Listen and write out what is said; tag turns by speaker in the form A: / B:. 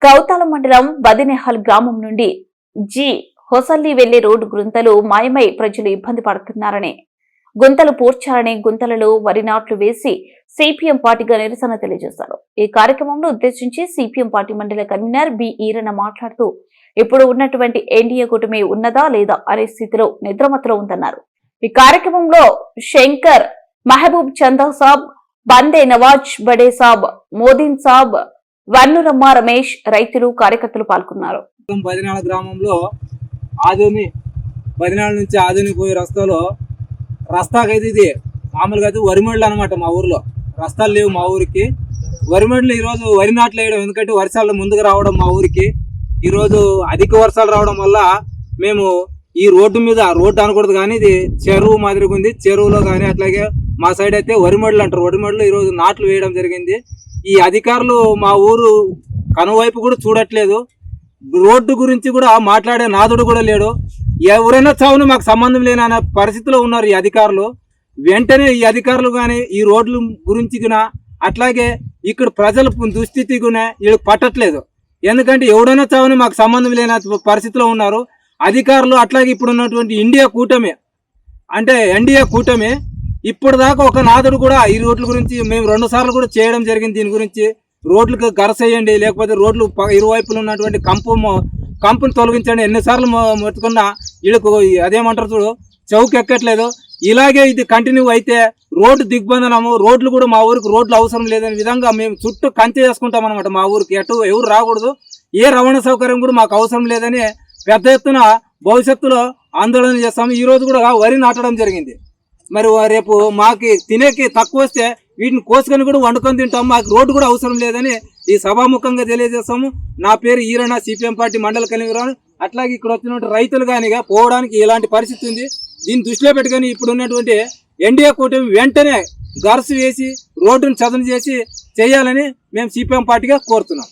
A: కౌతాల మండలం బదినెహల్ గ్రామం నుండి హొసల్లి వెళ్లే రోడ్డు గుంతలు మాయమై ప్రజలు ఇబ్బంది పడుతున్నారని, గుంతలు పూడ్చాలని గుంతలలో వరి నాట్లు వేసి సిపిఎం పార్టీగా నిరసన తెలియజేశారు. ఈ కార్యక్రమంలో ఉద్దేశించి సిపిఎం పార్టీ మండల కన్వీనర్ బి ఈరన్న మాట్లాడుతూ, ఇప్పుడు ఉన్నటువంటి ఎన్డీఏ కూటమి ఉన్నదా లేదా అనే స్థితిలో నిద్రమత్తులో ఉందన్నారు. ఈ కార్యక్రమంలో శంకర్, మహబూబ్ చందా సాబ్, బందే నవాజ్ బడే సాబ్, మోదీన్ సాబ్, వన్నురమ్మ రమేష్, రైతులు, కార్యకర్తలు పాల్గొన్నారు.
B: బదినాల గ్రామంలో బదినాల నుంచి ఆదోని పోయే రస్తాకైతే ఇది మామూలుగా అయితే వరిమడ్లు అనమాట. మా ఊర్లో రస్తాలు లేవు. మా ఊరికి వరిమడ్లు ఈరోజు వరి నాట్లు వేయడం, ఎందుకంటే వర్షాలు ముందుకు రావడం మా ఊరికి ఈరోజు అధిక వర్షాలు రావడం వల్ల మేము ఈ రోడ్డు మీద, రోడ్డు అనకూడదు కానీ ఇది చెరువు మాదిరిగా ఉంది. చెరువులో కానీ అట్లాగే మా సైడ్ అయితే వరిమడ్లు అంటారు. వరిమడ్లు ఈరోజు నాట్లు వేయడం జరిగింది. ఈ అధికారులు మా ఊరు కనువైపు కూడా చూడట్లేదు. రోడ్డు గురించి కూడా మాట్లాడే నాదుడు కూడా లేడు. ఎవరైనా చావుని మాకు సంబంధం లేని అనే పరిస్థితిలో ఉన్నారు ఈ అధికారులు. వెంటనే ఈ అధికారులు కానీ ఈ రోడ్ల గురించి కూడా అట్లాగే ఇక్కడ ప్రజల దుస్థితి కూడా వీళ్ళకి పట్టట్లేదు. ఎందుకంటే ఎవడైనా చావుని మాకు సంబంధం లేని పరిస్థితిలో ఉన్నారు అధికారులు. అట్లాగే ఇప్పుడు ఉన్నటువంటి ఎన్డీఏ కూటమి ఇప్పుడు దాకా ఒక నాదుడు కూడా ఈ రోడ్ల గురించి మేము 2 సార్లు కూడా చేయడం జరిగింది. దీని గురించి రోడ్లకు గరసేయండి, లేకపోతే రోడ్లు ఇరువైపులు ఉన్నటువంటి కంపును తొలగించండి, ఎన్నిసార్లు మొత్తుకున్నా వీళ్ళకు అదేమంటారు చూడు, చౌక ఎక్కట్లేదు. ఇలాగే ఇది కంటిన్యూ అయితే రోడ్డు దిగ్బంధనము, రోడ్లు కూడా మా ఊరికి రోడ్లు అవసరం లేదనే విధంగా మేము చుట్టూ కంచె చేసుకుంటాం అనమాట. మా ఊరికి ఎవరు రాకూడదు, ఏ రవాణా సౌకర్యం కూడా మాకు అవసరం లేదని పెద్ద ఎత్తున భవిష్యత్తులో ఆందోళన చేస్తాము. ఈ రోజు కూడా వరి నాటడం జరిగింది. మరి రేపు మాకు తినేకి తక్కువ వస్తే వీటిని కోసుకొని కూడా వండుకొని తింటాము. మాకు రోడ్డు కూడా అవసరం లేదని ఈ సభాముఖంగా తెలియజేస్తాము. నా పేరు ఈరన్న, సిపిఎం పార్టీ మండల కన్వీనర్. అట్లాగే ఇక్కడ వచ్చినటువంటి రైతులు కానీ పోవడానికి ఇలాంటి పరిస్థితి ఉంది. దీన్ని దృష్టిలో పెట్టుకొని ఇప్పుడు ఉన్నటువంటి ఎన్డీఏ కూటమి వెంటనే గర్సు వేసి రోడ్డును చదును చేసి చేయాలని మేము సిపిఎం పార్టీగా కోరుతున్నాం.